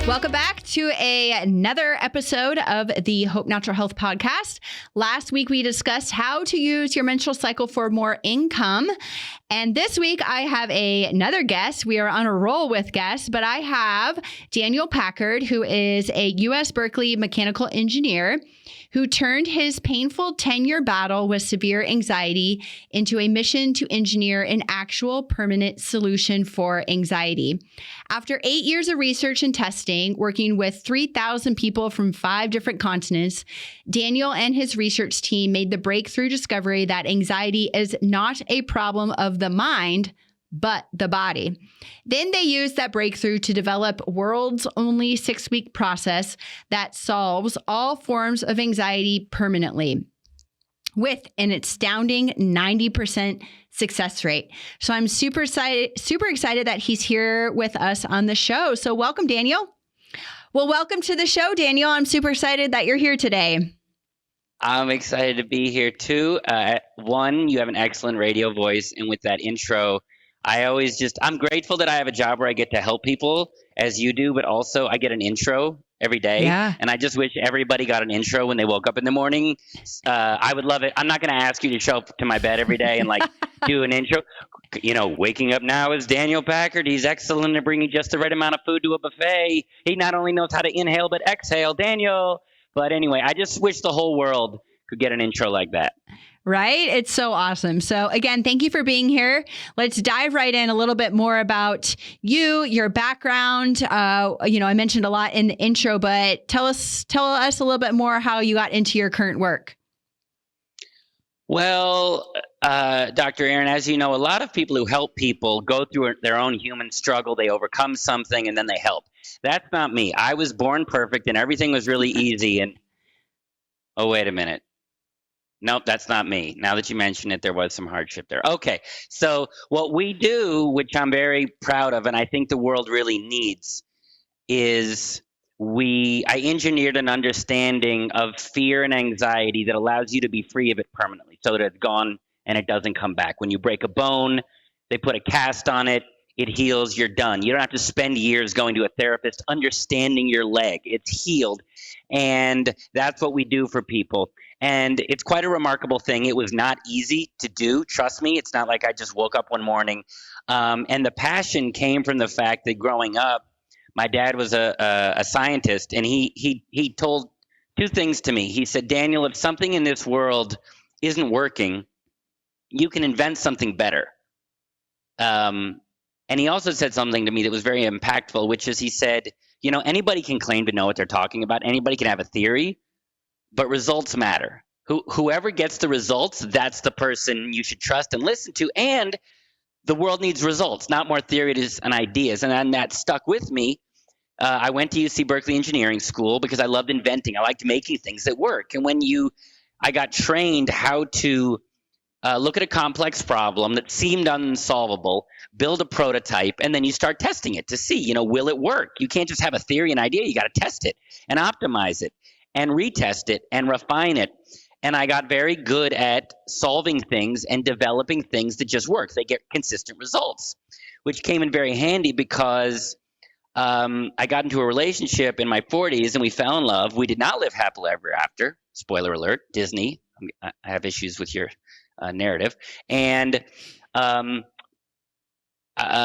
Welcome back to another episode of the Hope Natural Health Podcast. Last week, we discussed how to use your menstrual cycle for more income. And this week, I have another guest. We are on a roll with guests, but I have Daniel Packard, who is a U.S. Berkeley mechanical engineer who turned his painful 10-year battle with severe anxiety into a mission to engineer an actual permanent solution for anxiety. After 8 years of research and testing, working with 3,000 people from 5 different continents, Daniel and his research team made the breakthrough discovery that anxiety is not a problem of the mind, but the body. Then they used that breakthrough to develop world's only 6-week process that solves all forms of anxiety permanently with an astounding 90% success rate. So I'm super excited that he's here with us on the show. So welcome, Daniel. Well, welcome to the show, Daniel. I'm super excited that you're here today. I'm excited to be here too. One, you have an excellent radio voice. And with that intro, I'm grateful that I have a job where I get to help people as you do, but also I get an intro every day. Yeah. And I just wish everybody got an intro when they woke up in the morning. I would love it. I'm not going to ask you to show up to my bed every day and do an intro. Waking up now is Daniel Packard. He's excellent at bringing just the right amount of food to a buffet. He not only knows how to inhale, but exhale. Daniel. But anyway, I just wish the whole world could get an intro like that. Right? It's so awesome. So again, thank you for being here. Let's dive right in a little bit more about you, your background. I mentioned a lot in the intro, but tell us a little bit more how you got into your current work. Well, Dr. Erin, as you know, a lot of people who help people go through their own human struggle. They overcome something and then they help. That's not me. I was born perfect and everything was really easy. And oh, wait a minute. Nope, that's not me. Now that you mention it, there was some hardship there. Okay, so what we do, which I'm very proud of, and I think the world really needs, is I engineered an understanding of fear and anxiety that allows you to be free of it permanently so that it's gone and it doesn't come back. When you break a bone, they put a cast on it, it heals, you're done. You don't have to spend years going to a therapist understanding your leg. It's healed. And that's what we do for people. And it's quite a remarkable thing. It was not easy to do. Trust me, it's not like I just woke up one morning. And the passion came from the fact that growing up, my dad was a scientist, and he told 2 things to me. He said, Daniel, if something in this world isn't working, you can invent something better. And he also said something to me that was very impactful, which is he said, anybody can claim to know what they're talking about. Anybody can have a theory, but results matter. Whoever gets the results, that's the person you should trust and listen to. And the world needs results, not more theories and ideas. And that stuck with me. I went to UC Berkeley Engineering School because I loved inventing. I liked making things that work. And I got trained how to look at a complex problem that seemed unsolvable, build a prototype, and then you start testing it to see, will it work? You can't just have a theory and idea. You got to test it and optimize it and retest it and refine it. And I got very good at solving things and developing things that just work. They get consistent results, which came in very handy because I got into a relationship in my 40s and we fell in love. We did not live happily ever after. Spoiler alert, Disney. I have issues with your narrative. And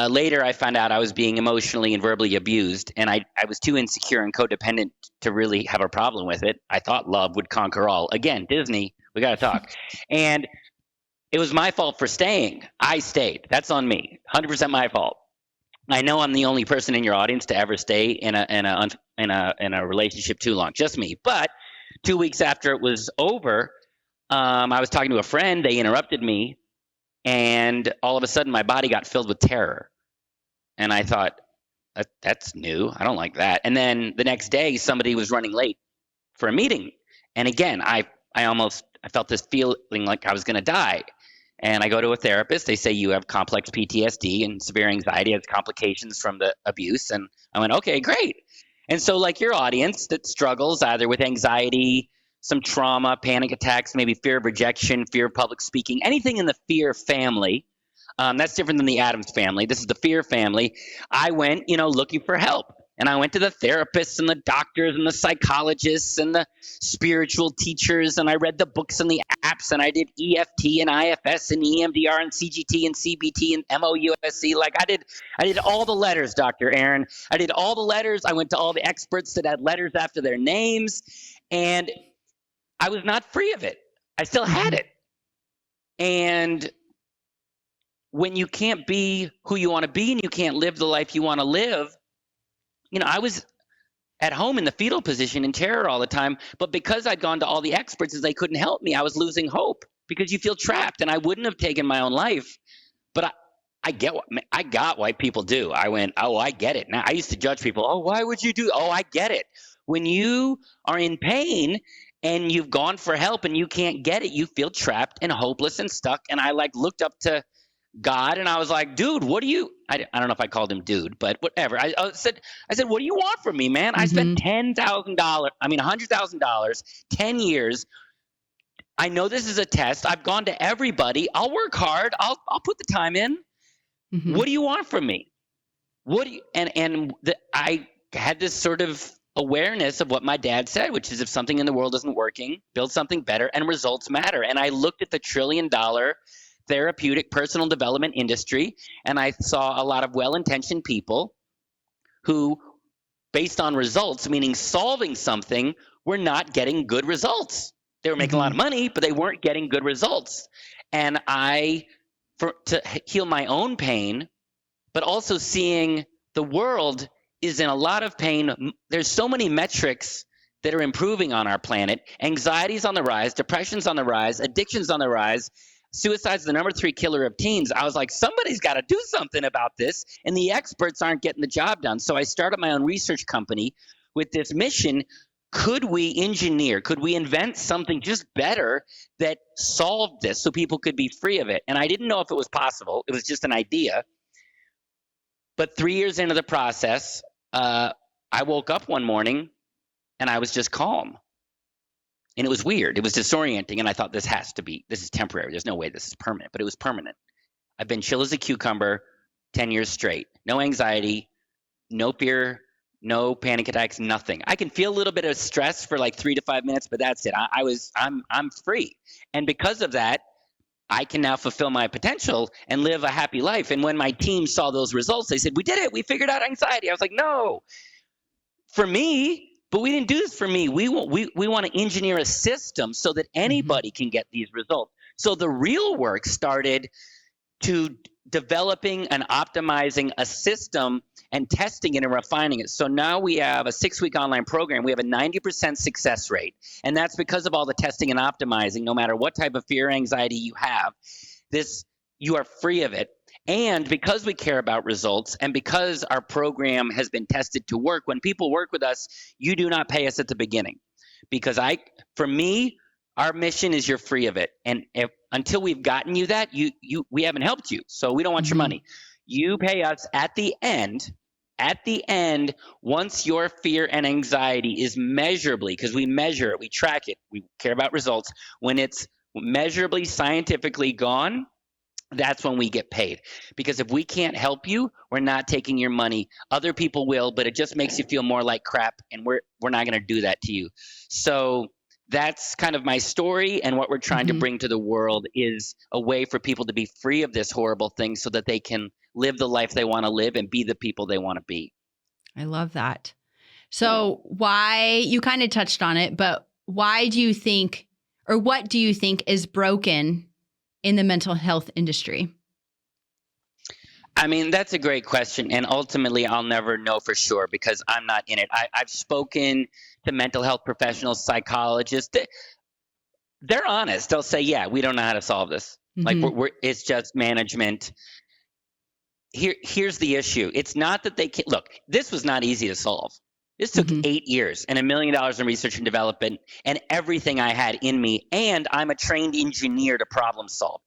later I found out I was being emotionally and verbally abused, and I was too insecure and codependent to really have a problem with it. I thought love would conquer all. Again, Disney, we got to talk. And it was my fault for staying. I stayed. That's on me. 100% my fault. I know I'm the only person in your audience to ever stay in a relationship too long. Just me. But 2 weeks after it was over, I was talking to a friend. They interrupted me. And all of a sudden, my body got filled with terror. And I thought, that's new. I don't like that. And then the next day, somebody was running late for a meeting. And again, I felt this feeling like I was going to die. And I go to a therapist. They say you have complex PTSD and severe anxiety as complications from the abuse. And I went, okay, great. And so like your audience that struggles either with anxiety, some trauma, panic attacks, maybe fear of rejection, fear of public speaking, anything in the fear family. That's different than the Addams family. This is the fear family. I went, looking for help. And I went to the therapists and the doctors and the psychologists and the spiritual teachers, and I read the books and the apps, and I did EFT and IFS and EMDR and CGT and CBT and MOUSC. Like I did all the letters, Dr. Erin. I did all the letters. I went to all the experts that had letters after their names, and I was not free of it. I still had it. And when you can't be who you want to be and you can't live the life you want to live, I was at home in the fetal position in terror all the time. But because I'd gone to all the experts and they couldn't help me, I was losing hope because you feel trapped. And I wouldn't have taken my own life. But I got why people do. I went, oh, I get it. Now I used to judge people. Oh, why would you do? Oh, I get it. When you are in pain and you've gone for help and you can't get it, you feel trapped and hopeless and stuck. And I looked up to God, and I was like, dude, what do you, I don't know if I called him dude, but whatever. I said, what do you want from me, man? I spent $100,000, 10 years. I know this is a test. I've gone to everybody. I'll work hard. I'll put the time in. What do you want from me? I had this sort of awareness of what my dad said, which is if something in the world isn't working, build something better, and results matter. And I looked at the $1 trillion therapeutic personal development industry, and I saw a lot of well-intentioned people who, based on results, meaning solving something, were not getting good results. They were making a lot of money, but they weren't getting good results. And to heal my own pain, but also seeing the world is in a lot of pain. There's so many metrics that are improving on our planet. Anxiety's on the rise, depression's on the rise, addiction's on the rise. Suicide's the number 3 killer of teens. I was like, somebody's got to do something about this, and the experts aren't getting the job done. So I started my own research company with this mission. Could we invent something just better that solved this so people could be free of it? And I didn't know if it was possible. It was just an idea. But 3 years into the process, I woke up one morning and I was just calm. And it was weird. It was disorienting. And I thought, this is temporary. There's no way this is permanent. But it was permanent. I've been chill as a cucumber 10 years straight. No anxiety, no fear, no panic attacks, nothing. I can feel a little bit of stress for like 3 to 5 minutes, but that's it. I'm free. And because of that, I can now fulfill my potential and live a happy life. And when my team saw those results, they said, we did it. We figured out anxiety. I was like, no, for me. But we didn't do this for me. We want to engineer a system so that anybody can get these results. So the real work started to developing and optimizing a system and testing it and refining it. So now we have a 6-week online program. We have a 90% success rate. And that's because of all the testing and optimizing. No matter what type of fear or anxiety you have, you are free of it. And because we care about results and because our program has been tested to work, when people work with us, you do not pay us at the beginning. Because for me, our mission is you're free of it. And until we've gotten you that, we haven't helped you. So we don't want your money. You pay us at the end, once your fear and anxiety is measurably, because we measure it, we track it, we care about results. When it's measurably, scientifically gone, that's when we get paid. Because if we can't help you, we're not taking your money. Other people will, but it just makes you feel more like crap, and we're not going to do that to you. So that's kind of my story, and what we're trying to bring to the world is a way for people to be free of this horrible thing so that they can live the life they want to live and be the people they want to be. I love that. So why, you kind of touched on it, but why do you think, or what do you think is broken in the mental health industry? I mean, that's a great question. And ultimately, I'll never know for sure because I'm not in it. I've spoken to mental health professionals, psychologists. They're honest. They'll say, yeah, we don't know how to solve this. Like it's just management. Here's the issue. It's not that they can't. Look, this was not easy to solve. This took 8 years and $1 million in research and development and everything I had in me. And I'm a trained engineer to problem solve.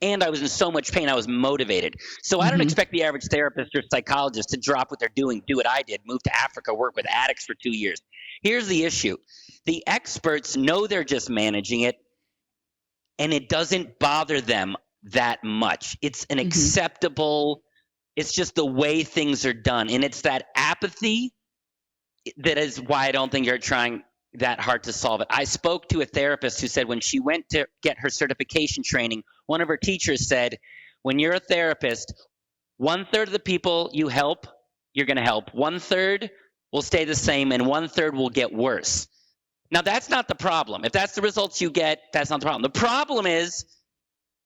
And I was in so much pain, I was motivated. So I don't expect the average therapist or psychologist to drop what they're doing, do what I did, move to Africa, work with addicts for 2 years. Here's the issue. The experts know they're just managing it, and it doesn't bother them that much. It's an acceptable It's just the way things are done. And it's that apathy that is why I don't think you're trying that hard to solve it. I spoke to a therapist who said when she went to get her certification training, one of her teachers said, when you're a therapist, 1/3 of the people you help, you're going to help. 1/3 will stay the same, and 1/3 will get worse. Now, that's not the problem. If that's the results you get, that's not the problem. The problem is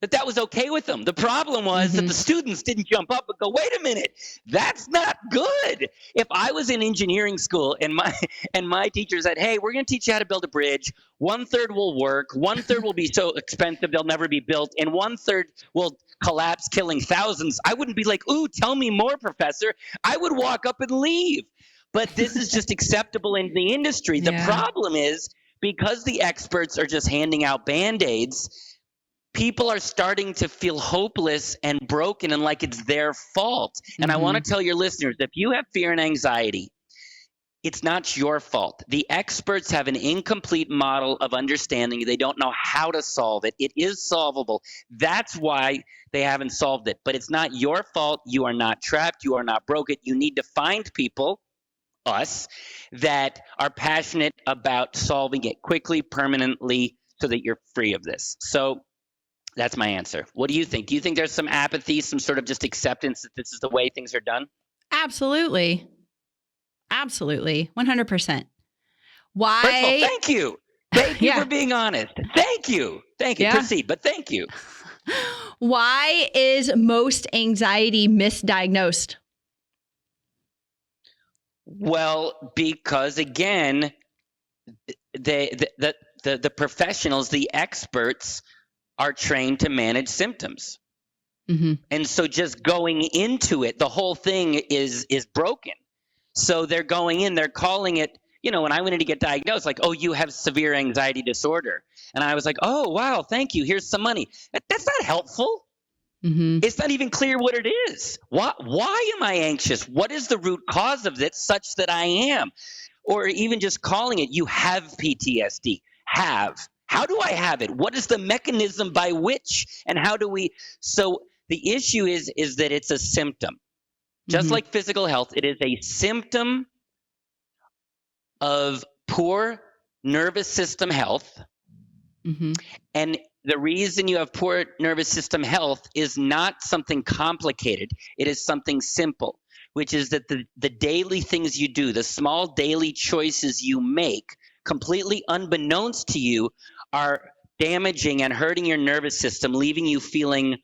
that was okay with them. The problem was that the students didn't jump up and go, wait a minute, that's not good. If I was in engineering school and my teacher said, hey, we're going to teach you how to build a bridge, 1/3 will work, 1/3 will be so expensive they'll never be built, and 1/3 will collapse, killing thousands, I wouldn't be like, ooh, tell me more, professor. I would walk up and leave. But this is just acceptable in the industry. The problem is because the experts are just handing out Band-Aids, people are starting to feel hopeless and broken and like it's their fault. And I want to tell your listeners, if you have fear and anxiety, it's not your fault. The experts have an incomplete model of understanding. They don't know how to solve it. It is solvable. That's why they haven't solved it. But it's not your fault. You are not trapped. You are not broken. You need to find people, us, that are passionate about solving it quickly, permanently, so that you're free of this. So that's my answer. What do you think? Do you think there's some apathy, some sort of just acceptance that this is the way things are done? Absolutely. Absolutely. 100%. Why? First of all, thank you. Thank you for being honest. Thank you. Thank you. Proceed, but thank you. Why is most anxiety misdiagnosed? Well, because again, the professionals, the experts are trained to manage symptoms. And so just going into it, the whole thing is broken. So they're going in, they're calling it, when I went in to get diagnosed, like, oh, you have severe anxiety disorder. And I was like, oh, wow, thank you. Here's some money. That's not helpful. It's not even clear what it is. Why am I anxious? What is the root cause of it such that I am? Or even just calling it, you have PTSD. Have. How do I have it? What is the mechanism by which? And how do we? So the issue is that it's a symptom. Just like physical health, it is a symptom of poor nervous system health. And the reason you have poor nervous system health is not something complicated. It is something simple, which is that the daily things you do, the small daily choices you make, completely unbeknownst to you, are damaging and hurting your nervous system, leaving you feeling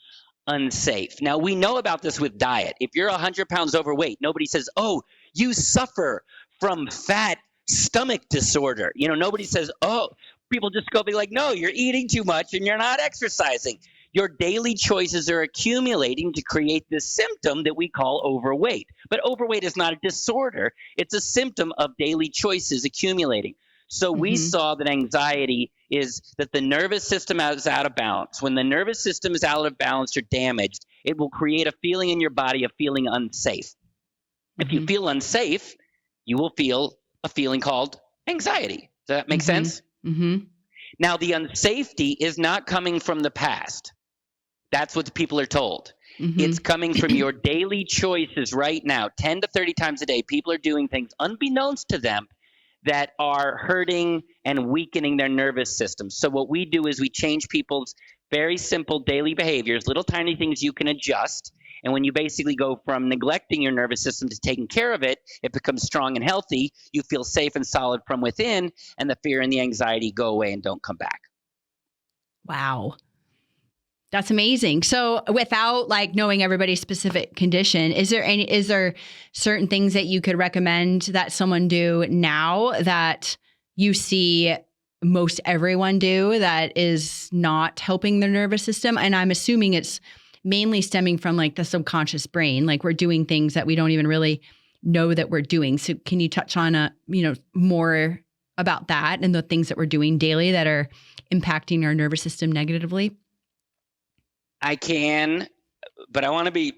unsafe. Now, we know about this with diet. If you're 100 pounds overweight, nobody says, oh, you suffer from fat stomach disorder. Nobody says, oh, people just go be like, no, you're eating too much and you're not exercising. Your daily choices are accumulating to create this symptom that we call overweight. But overweight is not a disorder. It's a symptom of daily choices accumulating. So we saw that anxiety is that the nervous system is out of balance. When the nervous system is out of balance or damaged, it will create a feeling in your body of feeling unsafe. If you feel unsafe, you will feel a feeling called anxiety. Does that make sense? Now, the unsafety is not coming from the past. That's what the people are told. It's coming from your daily choices right now. 10 to 30 times a day, people are doing things unbeknownst to them that are hurting and weakening their nervous system. So what we do is we change people's very simple daily behaviors, little tiny things you can adjust. And when you basically go from neglecting your nervous system to taking care of it, it becomes strong and healthy. You feel safe and solid from within, and the fear and the anxiety go away and don't come back. Wow. That's amazing. So without knowing everybody's specific condition, is there certain things that you could recommend that someone do now that you see most everyone do that is not helping their nervous system? And I'm assuming it's mainly stemming from the subconscious brain. We're doing things that we don't even really know that we're doing. So can you touch on more about that and the things that we're doing daily that are impacting our nervous system negatively? I can, but I want to be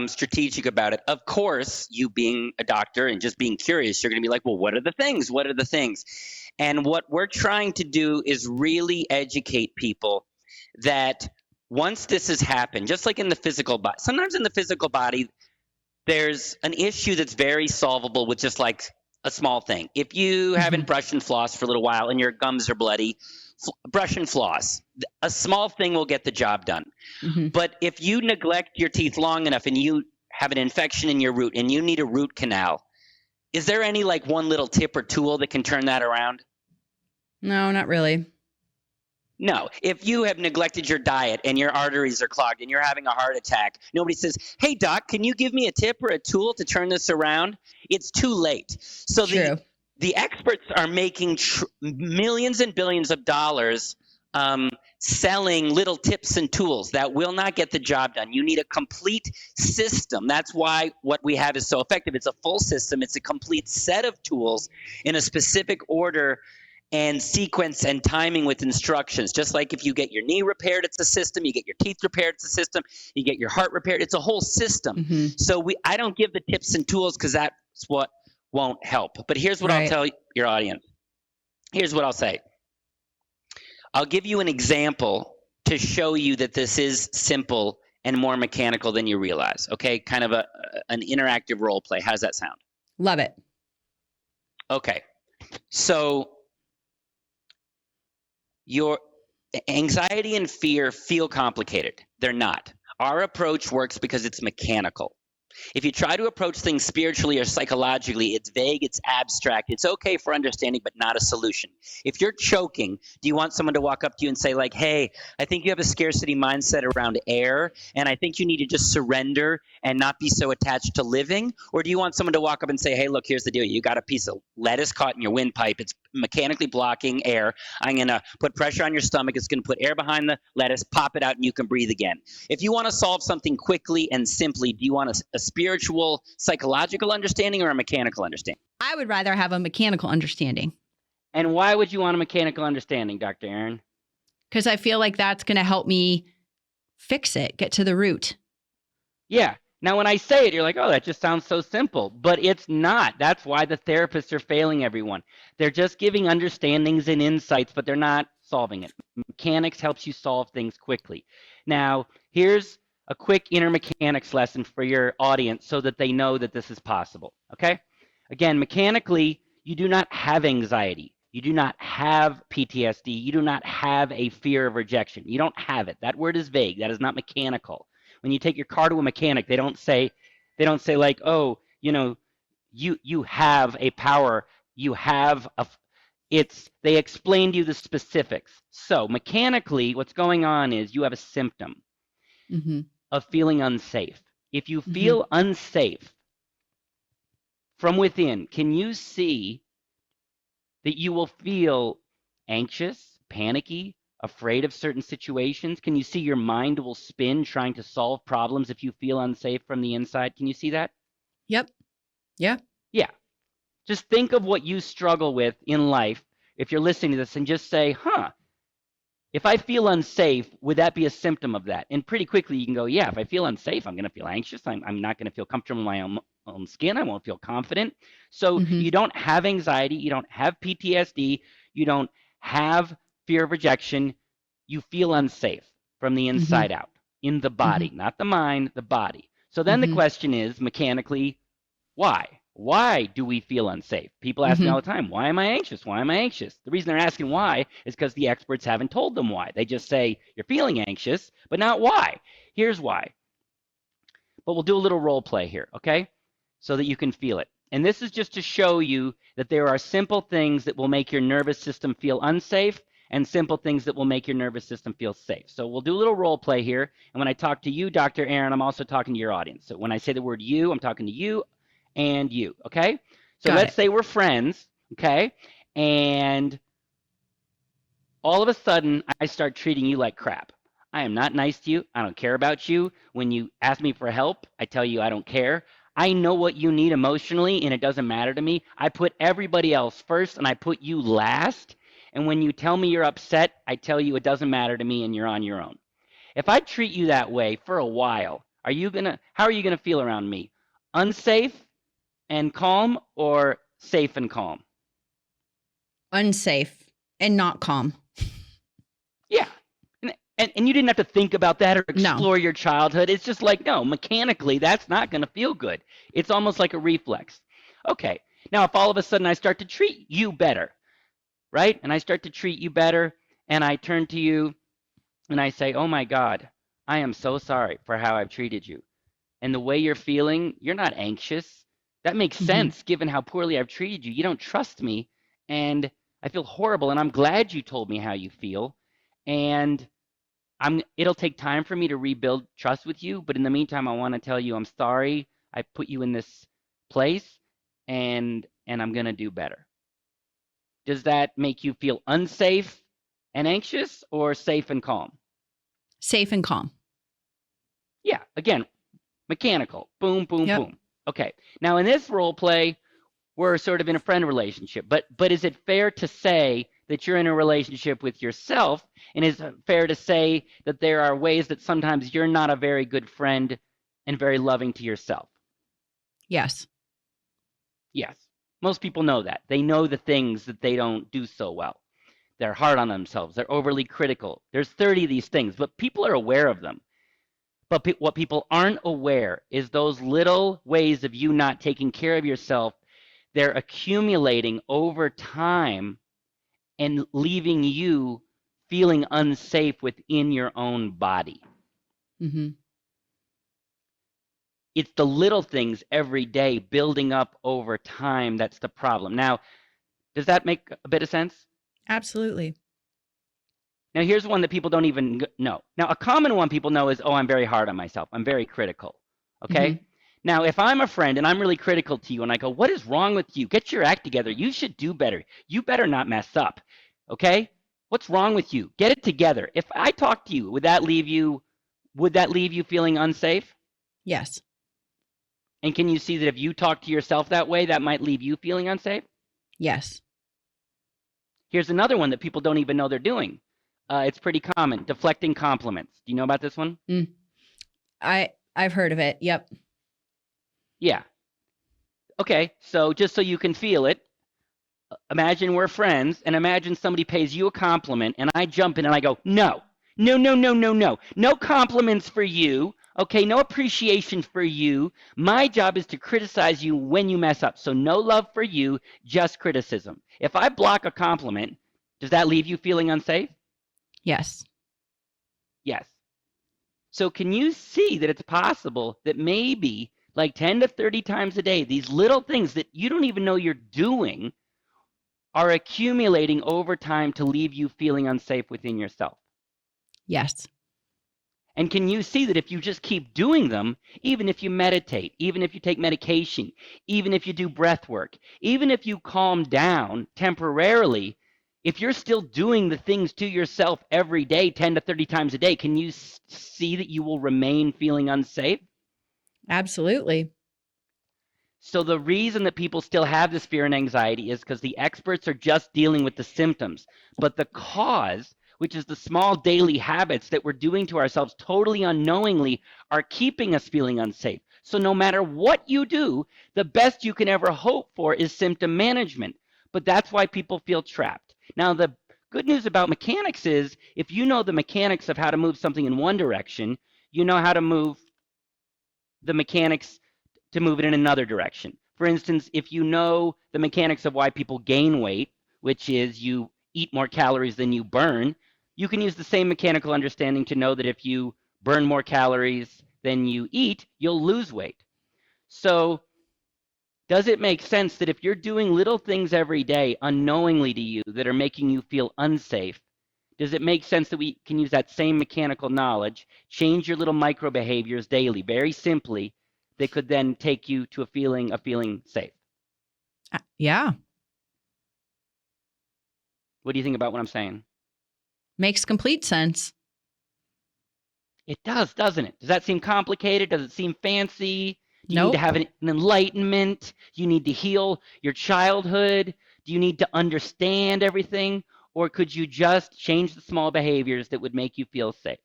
strategic about it. Of course, you being a doctor and just being curious, you're going to be like, well, what are the things? What are the things? And what we're trying to do is really educate people that once this has happened, just like in the physical body, sometimes in the physical body, there's an issue that's very solvable with just like a small thing. If you haven't brushed and flossed for a little while and your gums are bloody, brush and floss. A small thing will get the job done. But if you neglect your teeth long enough and you have an infection in your root and you need a root canal, is there any like one little tip or tool that can turn that around? No, not really. No. If you have neglected your diet and your arteries are clogged and you're having a heart attack, nobody says, hey, doc, can you give me a tip or a tool to turn this around? It's too late. So True. the experts are making millions and billions of dollars selling little tips and tools that will not get the job done. You need a complete system. That's why what we have is so effective. It's a full system. It's a complete set of tools in a specific order and sequence and timing with instructions. Just like if you get your knee repaired, it's a system. You get your teeth repaired, it's a system. You get your heart repaired, it's a whole system. So I don't give the tips and tools because that's what won't help. But here's what I'll tell your audience. Here's what I'll say. I'll give you an example to show you that this is simple and more mechanical than you realize. Okay, kind of an interactive role play. How's that sound? Love it. Okay, so your anxiety and fear feel complicated. They're not. Our approach works because it's mechanical. If you try to approach things spiritually or psychologically, it's vague, it's abstract. It's okay for understanding, but not a solution. If you're choking, do you want someone to walk up to you and say like, hey, I think you have a scarcity mindset around air, and I think you need to just surrender and not be so attached to living? Or do you want someone to walk up and say, hey, look, here's the deal. You got a piece of lettuce caught in your windpipe. It's mechanically blocking air. I'm going to put pressure on your stomach. It's going to put air behind the lettuce, pop it out, and you can breathe again. If you want to solve something quickly and simply, do you want a spiritual, psychological understanding or a mechanical understanding? I would rather have a mechanical understanding. And why would you want a mechanical understanding, Dr. Erin? Because I feel like that's going to help me fix it, get to the root. Yeah. Now, when I say it, you're like, oh, that just sounds so simple. But it's not. That's why the therapists are failing everyone. They're just giving understandings and insights, but they're not solving it. Mechanics helps you solve things quickly. Now, here's a quick inner mechanics lesson for your audience so that they know that this is possible, okay? Again, mechanically, you do not have anxiety. You do not have PTSD. You do not have a fear of rejection. You don't have it. That word is vague. That is not mechanical. When you take your car to a mechanic, they don't say like, oh, you have a power. You have they explain to you the specifics. So mechanically, what's going on is you have a symptom of feeling unsafe. If you feel unsafe from within, can you see that you will feel anxious, panicky, afraid of certain situations? Can you see your mind will spin trying to solve problems if you feel unsafe from the inside? Can you see that? Yep. Yeah. Yeah. Just think of what you struggle with in life if you're listening to this and just say, if I feel unsafe, would that be a symptom of that? And pretty quickly you can go, yeah, if I feel unsafe, I'm going to feel anxious. I'm not going to feel comfortable in my own skin. I won't feel confident. So you don't have anxiety. You don't have PTSD. You don't have fear of rejection. You feel unsafe from the inside out, in the body, not the mind, the body. So then the question is, mechanically, why? Why do we feel unsafe? People ask me all the time, why am I anxious? Why am I anxious? The reason they're asking why is because the experts haven't told them why. They just say, you're feeling anxious, but not why. Here's why. But we'll do a little role play here, okay? So that you can feel it. And this is just to show you that there are simple things that will make your nervous system feel unsafe and simple things that will make your nervous system feel safe. So we'll do a little role play here. And when I talk to you, Dr. Erin, I'm also talking to your audience. So when I say the word you, I'm talking to you and you, okay? So let's say we're friends, okay? And all of a sudden, I start treating you like crap. I am not nice to you. I don't care about you. When you ask me for help, I tell you I don't care. I know what you need emotionally, and it doesn't matter to me. I put everybody else first, and I put you last. And when you tell me you're upset, I tell you it doesn't matter to me, and you're on your own. If I treat you that way for a while, how are you gonna feel around me? Unsafe and calm, or safe and calm? Unsafe and not calm. Yeah. And you didn't have to think about that or No. explore your childhood. It's just like, no, mechanically, that's not going to feel good. It's almost like a reflex. Okay. Now, if all of a sudden I start to treat you better, right? And I start to treat you better, and I turn to you and I say, oh my God, I am so sorry for how I've treated you. And the way you're feeling, you're not anxious. That makes sense given how poorly I've treated you. You don't trust me, and I feel horrible, and I'm glad you told me how you feel. And it'll take time for me to rebuild trust with you, but in the meantime, I want to tell you I'm sorry I put you in this place, and I'm going to do better. Does that make you feel unsafe and anxious, or safe and calm? Safe and calm. Yeah, again, mechanical. Boom, boom, Yep. boom. Okay. Now in this role play, we're sort of in a friend relationship, but is it fair to say that you're in a relationship with yourself, and is it fair to say that there are ways that sometimes you're not a very good friend and very loving to yourself? Yes. Yes. Most people know that. They know the things that they don't do so well. They're hard on themselves. They're overly critical. There's 30 of these things, but people are aware of them. But what people aren't aware is those little ways of you not taking care of yourself. They're accumulating over time and leaving you feeling unsafe within your own body. Mm-hmm. It's the little things every day building up over time that's the problem. Now, does that make a bit of sense? Absolutely. Now, here's one that people don't even know. Now, a common one people know is, oh, I'm very hard on myself. I'm very critical. Okay? Now, if I'm a friend and I'm really critical to you and I go, what is wrong with you? Get your act together. You should do better. You better not mess up. Okay? What's wrong with you? Get it together. If I talk to you, would that leave you feeling unsafe? Yes. And can you see that if you talk to yourself that way, that might leave you feeling unsafe? Yes. Here's another one that people don't even know they're doing. It's pretty common, deflecting compliments. Do you know about this one? I've heard of it. Yep. Yeah. Okay, so just so you can feel it, imagine we're friends, and imagine somebody pays you a compliment, and I jump in and I go, no, no, no, no, no, no. No compliments for you. Okay, no appreciation for you. My job is to criticize you when you mess up. So no love for you, just criticism. If I block a compliment, does that leave you feeling unsafe? Yes. Yes. So can you see that it's possible that maybe like 10 to 30 times a day, these little things that you don't even know you're doing are accumulating over time to leave you feeling unsafe within yourself? Yes. And can you see that if you just keep doing them, even if you meditate, even if you take medication, even if you do breath work, even if you calm down temporarily, if you're still doing the things to yourself every day, 10 to 30 times a day, can you see that you will remain feeling unsafe? Absolutely. So the reason that people still have this fear and anxiety is because the experts are just dealing with the symptoms. But the cause, which is the small daily habits that we're doing to ourselves totally unknowingly, are keeping us feeling unsafe. So no matter what you do, the best you can ever hope for is symptom management. But that's why people feel trapped. Now, the good news about mechanics is if you know the mechanics of how to move something in one direction, you know how to move the mechanics to move it in another direction. For instance, if you know the mechanics of why people gain weight, which is you eat more calories than you burn, you can use the same mechanical understanding to know that if you burn more calories than you eat, you'll lose weight. So does it make sense that if you're doing little things every day unknowingly to you that are making you feel unsafe, does it make sense that we can use that same mechanical knowledge, change your little micro behaviors daily, very simply, that could then take you to a feeling of feeling safe? Yeah. What do you think about what I'm saying? Makes complete sense. It does, doesn't it? Does that seem complicated? Does it seem fancy? Do you need Nope. to have an enlightenment? You need to heal your childhood? Do you need to understand everything? Or could you just change the small behaviors that would make you feel safe?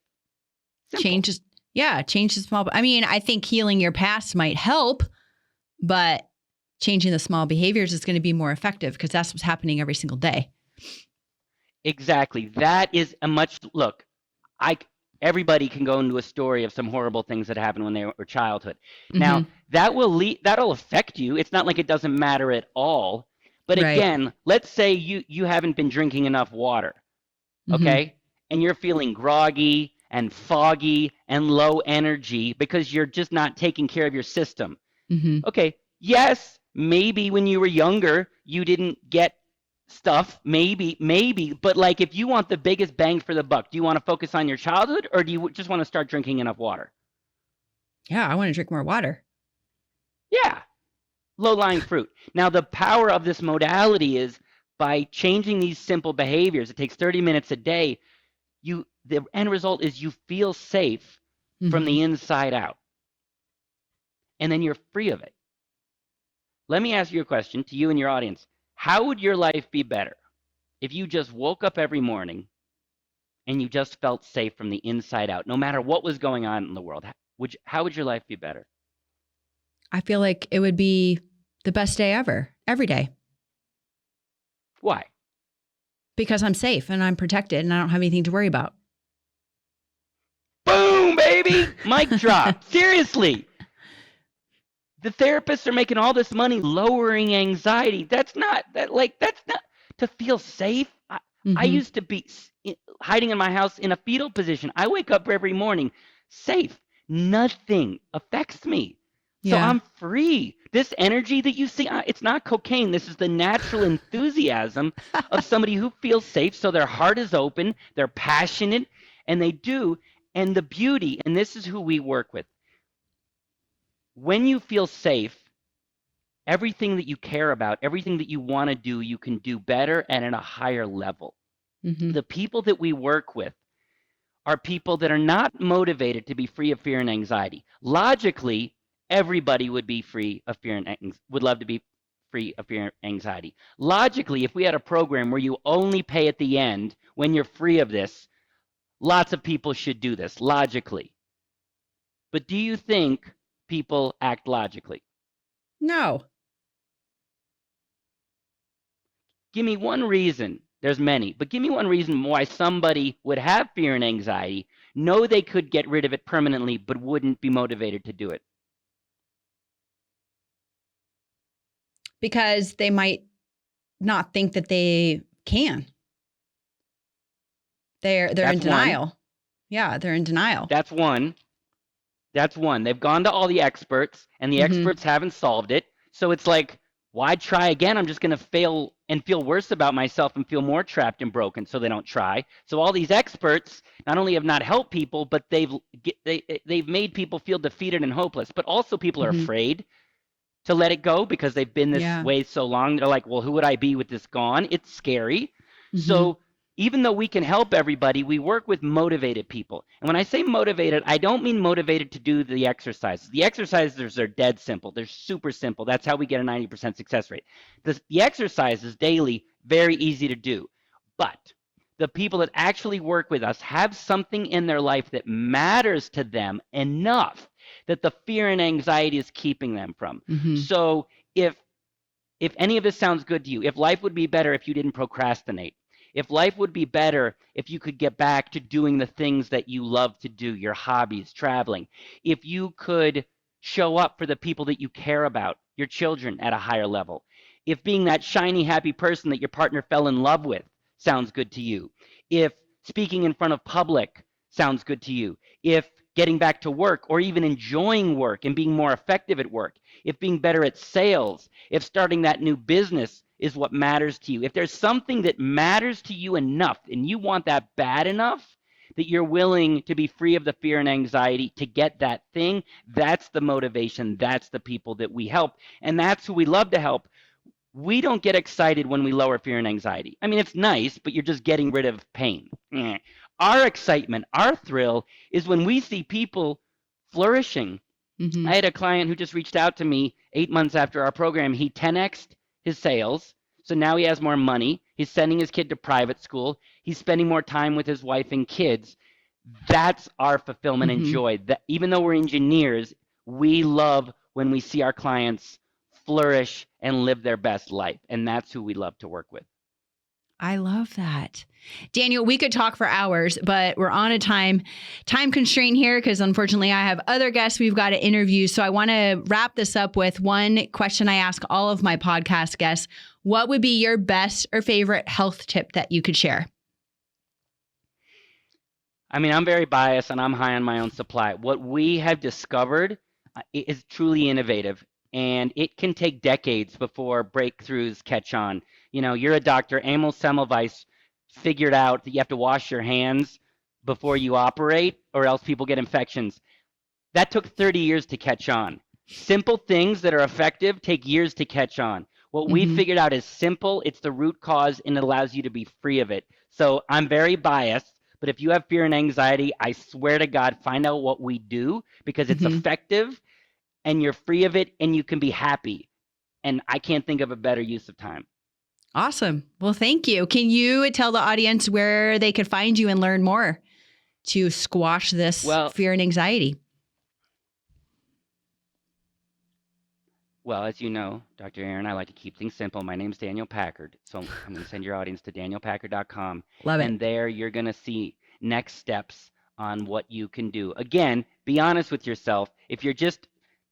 Simple. Change the small. I mean, I think healing your past might help, but changing the small behaviors is going to be more effective because that's what's happening every single day. Exactly. That is look, I everybody can go into a story of some horrible things that happened when they were childhood. Mm-hmm. Now, that'll affect you. It's not like it doesn't matter at all. But Right. again, let's say you haven't been drinking enough water, okay? And you're feeling groggy and foggy and low energy because you're just not taking care of your system. Mm-hmm. Okay, yes, maybe when you were younger, you didn't get stuff, maybe, but like if you want the biggest bang for the buck, do you want to focus on your childhood or do you just want to start drinking enough water? Yeah, I want to drink more water. Yeah, low-lying fruit. Now, the power of this modality is by changing these simple behaviors. It takes 30 minutes a day. The end result is you feel safe from the inside out, and then you're free of it. Let me ask you a question to you and your audience. How would your life be better if you just woke up every morning and you just felt safe from the inside out, no matter what was going on in the world? How would your life be better? I feel like it would be the best day ever, every day. Why? Because I'm safe and I'm protected and I don't have anything to worry about. Boom, baby! Mic drop. Seriously. The therapists are making all this money lowering anxiety. That's not to feel safe. I used to be hiding in my house in a fetal position. I wake up every morning safe. Nothing affects me. So I'm free. This energy that you see, it's not cocaine. This is the natural enthusiasm of somebody who feels safe. So their heart is open, they're passionate, and they do. And the beauty, and this is who we work with. When you feel safe, everything that you care about, everything that you want to do, you can do better and at a higher level. The people that we work with are people that are not motivated to be free of fear and anxiety. Logically, everybody would be free of fear and would love to be free of fear and anxiety. Logically, if we had a program where you only pay at the end when you're free of this, lots of people should do this, logically. But do you think people act logically? No. Give me one reason. There's many, but give me one reason why somebody would have fear and anxiety, know they could get rid of it permanently, but wouldn't be motivated to do it. Because they might not think that they can. They're in denial. One. Yeah, they're in denial. That's one. They've gone to all the experts, and the experts haven't solved it. So it's like, why try again? I'm just going to fail and feel worse about myself and feel more trapped and broken, so they don't try. So all these experts not only have not helped people, but they've made people feel defeated and hopeless. But also people are afraid to let it go because they've been this way so long. They're like, well, who would I be with this gone? It's scary. So even though we can help everybody, we work with motivated people. And when I say motivated, I don't mean motivated to do the exercises. The exercises are dead simple. They're super simple. That's how we get a 90% success rate. The exercises daily, very easy to do. But the people that actually work with us have something in their life that matters to them enough that the fear and anxiety is keeping them from. So if any of this sounds good to you, if life would be better if you didn't procrastinate, if life would be better if you could get back to doing the things that you love to do, your hobbies, traveling, if you could show up for the people that you care about, your children at a higher level, if being that shiny, happy person that your partner fell in love with sounds good to you, if speaking in front of public sounds good to you, if getting back to work or even enjoying work and being more effective at work, if being better at sales, if starting that new business is what matters to you. If there's something that matters to you enough and you want that bad enough that you're willing to be free of the fear and anxiety to get that thing, that's the motivation. That's the people that we help. And that's who we love to help. We don't get excited when we lower fear and anxiety. I mean, it's nice, but you're just getting rid of pain. Our excitement, our thrill is when we see people flourishing. I had a client who just reached out to me 8 months after our program. He 10x'd his sales. So now he has more money. He's sending his kid to private school. He's spending more time with his wife and kids. That's our fulfillment and joy. That even though we're engineers, we love when we see our clients flourish and live their best life. And that's who we love to work with. I love that. Daniel, we could talk for hours, but we're on a time constraint here because unfortunately I have other guests we've got to interview. So I want to wrap this up with one question I ask all of my podcast guests. What would be your best or favorite health tip that you could share? I mean, I'm very biased and I'm high on my own supply. What we have discovered is truly innovative, and it can take decades before breakthroughs catch on. You know, you're a doctor. Emil Semmelweis figured out that you have to wash your hands before you operate or else people get infections. That took 30 years to catch on. Simple things that are effective take years to catch on. What we figured out is simple. It's the root cause, and it allows you to be free of it. So I'm very biased. But if you have fear and anxiety, I swear to God, find out what we do because it's effective and you're free of it and you can be happy. And I can't think of a better use of time. Awesome. Well, thank you. Can you tell the audience where they could find you and learn more to squash this fear and anxiety? Well, as you know, Dr. Erin, I like to keep things simple. My name's Daniel Packard. So I'm going to send your audience to danielpackard.com. Love it. And there you're going to see next steps on what you can do. Again, be honest with yourself. If you're just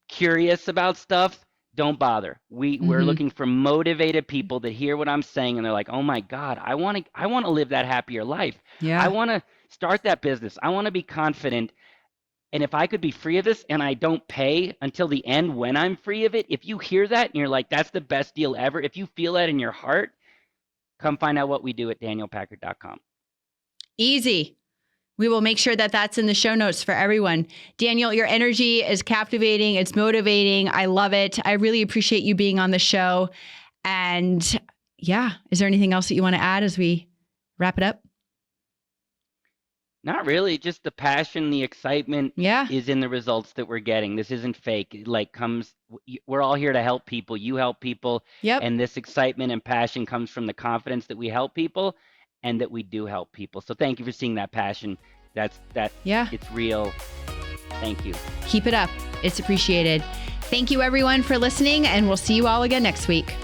curious about stuff, don't bother. We're looking for motivated people that hear what I'm saying and they're like, oh my God, I want to live that happier life. Yeah. I want to start that business. I want to be confident. And if I could be free of this and I don't pay until the end when I'm free of it, if you hear that and you're like, that's the best deal ever, if you feel that in your heart, come find out what we do at danielpackard.com. Easy. We will make sure that that's in the show notes for everyone. Daniel, your energy is captivating. It's motivating. I love it. I really appreciate you being on the show. And yeah, is there anything else that you want to add as we wrap it up? Not really. Just the passion, the excitement is in the results that we're getting. This isn't fake. We're all here to help people. You help people. Yep. And this excitement and passion comes from the confidence that we help people and that we do help people. So thank you for seeing that passion. It's real. Thank you. Keep it up. It's appreciated. Thank you everyone for listening, and we'll see you all again next week.